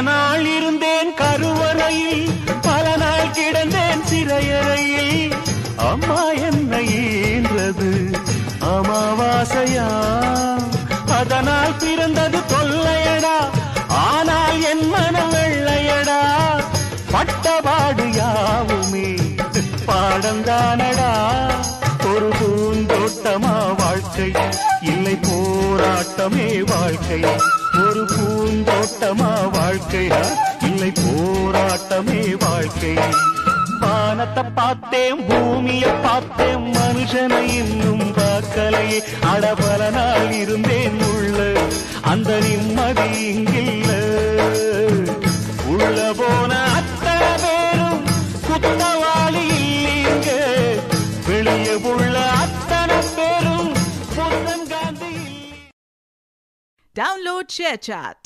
நாள் இருந்தேன் கருவறையில், பல நாள் கிடந்தேன் சிறையறையில். அம்மா என்னை ஈன்றது அமாவாசையா, அதனால் பிறந்தது தொல்லையடா, ஆனால் என் மனம் வெள்ளையடா. பட்டபாடு யாவுமே பாடந்தானடா. ஒரு பூந்தோட்டமா வாழ்க்கை, இல்லை போராட்டமே வாழ்க்கை. ஒரு பூந்தோட்டமா வாழ்க்கையா, இல்லை போராட்டமே வாழ்க்கை. வானத்தை பார்த்தேன், பூமியை பார்த்தேன், மனுஷனை இன்னும் பார்க்கலையே. அடபல நாள் இருந்தேன் உள்ள, அந்த நிம்மதி இங்கில்ல. உள்ள போன அத்தனை பேரும் குத்தவாளி இல்லீங்க, வெளியே உள்ள அத்தனை பேரும் பொன்னன் காந்தி. Download ShareChat.